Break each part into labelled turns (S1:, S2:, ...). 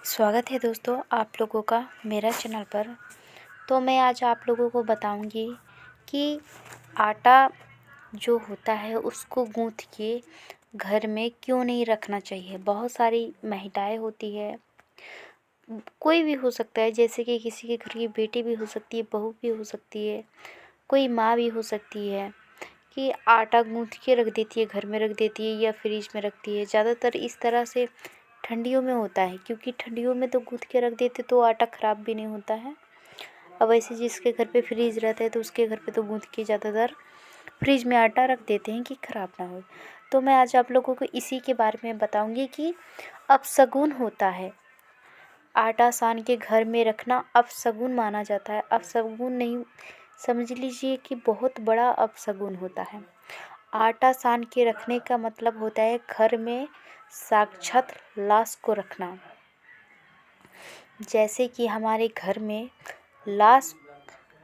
S1: स्वागत है दोस्तों आप लोगों का मेरा चैनल पर। तो मैं आज आप लोगों को बताऊंगी कि आटा जो होता है उसको गूँथ के घर में क्यों नहीं रखना चाहिए। बहुत सारी महिलाएं होती है, कोई भी हो सकता है, जैसे कि किसी के घर की बेटी भी हो सकती है, बहू भी हो सकती है, कोई माँ भी हो सकती है कि आटा गूँथ के रख देती है, घर में रख देती है या फ्रिज में रखती है। ज़्यादातर इस तरह से ठंडियों में होता है, क्योंकि ठंडियों में तो गूँथ के रख देते तो आटा ख़राब भी नहीं होता है। अब वैसे जिसके घर पे फ्रिज रहता है तो उसके घर पे तो गूँथ के ज़्यादातर फ्रिज में आटा रख देते हैं कि ख़राब ना हो। तो मैं आज आप लोगों को इसी के बारे में बताऊंगी कि अपशगुन होता है। आटा सान के घर में रखना अपशगुन माना जाता है। अपशगुन नहीं, समझ लीजिए कि बहुत बड़ा अपशगुन होता है। आटा सान के रखने का मतलब होता है घर में साक्षात लाश को रखना। जैसे कि हमारे घर में लाश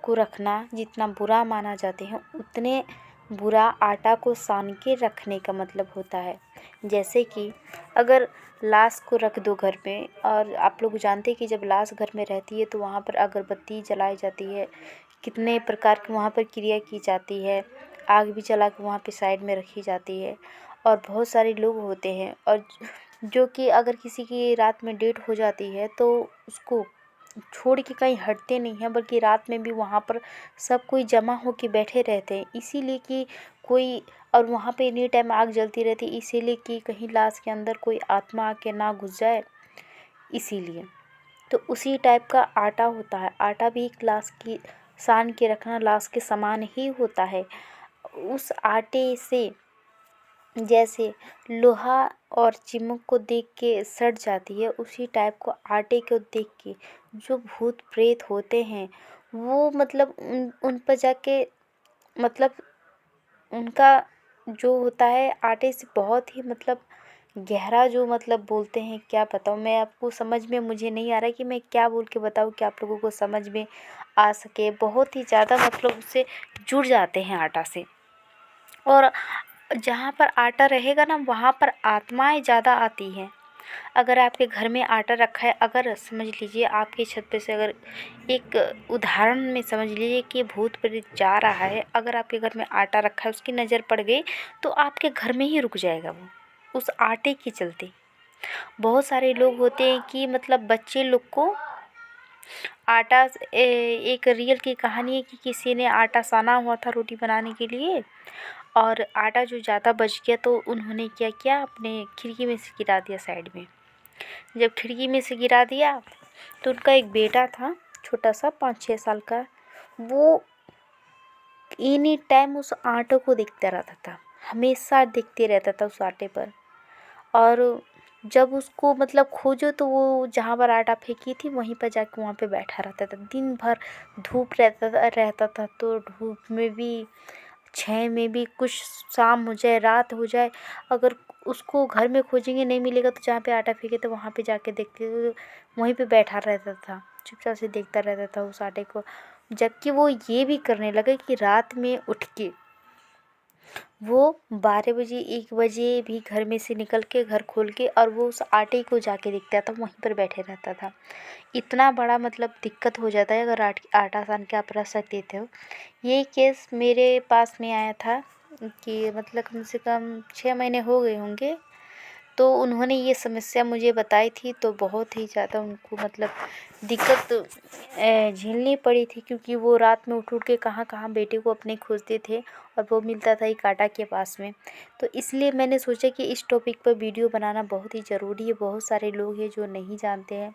S1: को रखना जितना बुरा माना जाते हैं, उतने बुरा आटा को सान के रखने का मतलब होता है। जैसे कि अगर लाश को रख दो घर में, और आप लोग जानते हैं कि जब लाश घर में रहती है तो वहाँ पर अगरबत्ती जलाई जाती है, कितने प्रकार की वहाँ पर क्रिया की जाती है, आग भी जला के वहाँ पे साइड में रखी जाती है। और बहुत सारे लोग होते हैं और जो कि अगर किसी की रात में डेथ हो जाती है तो उसको छोड़ के कहीं हटते नहीं हैं, बल्कि रात में भी वहाँ पर सब कोई जमा हो के बैठे रहते हैं, इसीलिए कि कोई, और वहाँ पे एनी टाइम आग जलती रहती है, इसीलिए कि कहीं लाश के अंदर कोई आत्मा आके ना घुस जाए, इसीलिए। तो उसी टाइप का आटा होता है। आटा भी एक लाश की सान के रखना लाश के समान ही होता है। उस आटे से जैसे लोहा और चिमक को देख के सड़ जाती है, उसी टाइप को आटे को देख के जो भूत प्रेत होते हैं वो मतलब उन पर जाके मतलब उनका जो होता है आटे से बहुत ही मतलब गहरा, जो मतलब बोलते हैं, क्या बताऊँ मैं आपको, समझ में मुझे नहीं आ रहा कि मैं क्या बोल के बताऊँ कि आप लोगों को समझ में आ सके। बहुत ही ज़्यादा मतलब उससे जुड़ जाते हैं आटा से। और जहाँ पर आटा रहेगा ना वहाँ पर आत्माएं ज़्यादा आती हैं। अगर आपके घर में आटा रखा है, अगर समझ लीजिए आपकी छत पे से, अगर एक उदाहरण में समझ लीजिए कि भूत प्रेत जा रहा है, अगर आपके घर में आटा रखा है, उसकी नज़र पड़ गई तो आपके घर में ही रुक जाएगा वो, उस आटे के चलते। बहुत सारे लोग होते हैं कि मतलब बच्चे लोग को आटा एक रियल की कहानी है कि किसी ने आटा साना हुआ था रोटी बनाने के लिए, और आटा जो ज़्यादा बच गया तो उन्होंने क्या किया, अपने खिड़की में से गिरा दिया साइड में। जब खिड़की में से गिरा दिया तो उनका एक बेटा था, छोटा सा 5-6 साल का, वो एनी टाइम उस आटे को देखता रहता था, हमेशा देखते रहता था उस आटे पर। और जब उसको मतलब खोजो तो वो जहाँ पर आटा फेंकी थी वहीं पर जाके वहाँ पे बैठा रहता था। दिन भर धूप रहता था तो धूप में भी, छाँव में भी, कुछ शाम हो जाए रात हो जाए, अगर उसको घर में खोजेंगे नहीं मिलेगा तो जहाँ पे आटा फेंके तो वहाँ पे जाके देखते, वहीं पे बैठा रहता था, चुपचाप से देखता रहता था उस आटे को। जबकि वो ये भी करने लगा कि रात में उठ के वो 12 बजे 1 बजे भी घर में से निकल के घर खोल के और वो उस आटे को जाके देखता था, वहीं पर बैठे रहता था। इतना बड़ा मतलब दिक्कत हो जाता है अगर आटा सान के आप रख सकते थे। ये केस मेरे पास में आया था कि मतलब कम से कम 6 महीने हो गए होंगे, तो उन्होंने ये समस्या मुझे बताई थी, तो बहुत ही ज़्यादा उनको मतलब दिक्कत झेलनी पड़ी थी, क्योंकि वो रात में उठ के कहाँ कहाँ बेटे को अपने खोजते थे और वो मिलता था एक आटा के पास में। तो इसलिए मैंने सोचा कि इस टॉपिक पर वीडियो बनाना बहुत ही ज़रूरी है। बहुत सारे लोग हैं जो नहीं जानते हैं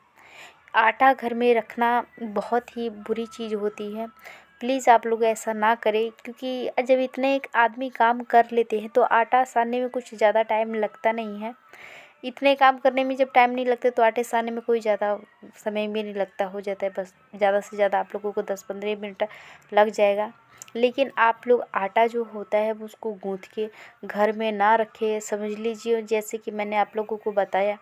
S1: आटा घर में रखना बहुत ही बुरी चीज़ होती है। प्लीज़ आप लोग ऐसा ना करें, क्योंकि जब इतने एक आदमी काम कर लेते हैं तो आटा सानने में कुछ ज़्यादा टाइम लगता नहीं है। इतने काम करने में जब टाइम नहीं लगता तो आटे सानने में कोई ज़्यादा समय भी नहीं लगता, हो जाता है बस ज़्यादा से ज़्यादा आप लोगों को 10-15 मिनट लग जाएगा। लेकिन आप लोग आटा जो होता है वो उसको गूँथ के घर में ना रखें। समझ लीजिए जैसे कि मैंने आप लोगों को बताया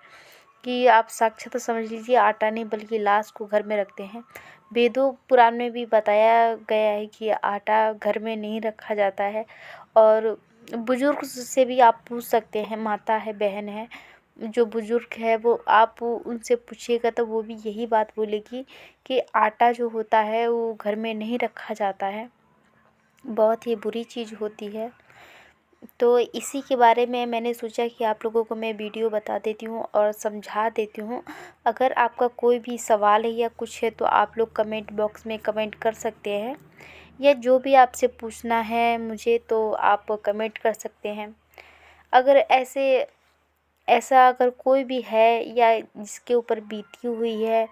S1: कि आप साक्षात समझ लीजिए आटा नहीं बल्कि लाश को घर में रखते हैं। वेदों पुराण में भी बताया गया है कि आटा घर में नहीं रखा जाता है। और बुजुर्ग से भी आप पूछ सकते हैं, माता है, बहन है, जो बुज़ुर्ग है वो आप उनसे पूछिएगा तो वो भी यही बात बोलेगी कि आटा जो होता है वो घर में नहीं रखा जाता है, बहुत ही बुरी चीज़ होती है। तो इसी के बारे में मैंने सोचा कि आप लोगों को मैं वीडियो बता देती हूँ और समझा देती हूँ। अगर आपका कोई भी सवाल है या कुछ है तो आप लोग कमेंट बॉक्स में कमेंट कर सकते हैं, या जो भी आपसे पूछना है मुझे तो आप कमेंट कर सकते हैं। अगर ऐसा अगर कोई भी है या जिसके ऊपर बीती हुई है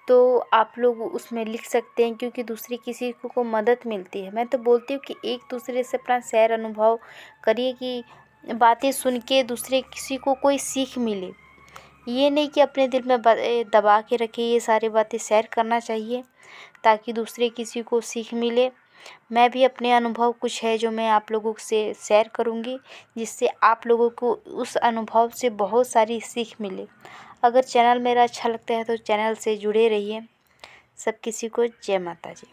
S1: तो आप लोग उसमें लिख सकते हैं, क्योंकि दूसरी किसी को मदद मिलती है। मैं तो बोलती हूँ कि एक दूसरे से अपना शेयर अनुभव करिए कि बातें सुन के दूसरे किसी को कोई सीख मिले। ये नहीं कि अपने दिल में दबा के रखिए, ये सारी बातें शेयर करना चाहिए ताकि दूसरे किसी को सीख मिले। मैं भी अपने अनुभव कुछ है जो मैं आप लोगों से शेयर करूँगी, जिससे आप लोगों को उस अनुभव से बहुत सारी सीख मिले। अगर चैनल मेरा अच्छा लगता है तो चैनल से जुड़े रहिए। सब किसी को जय माता जी।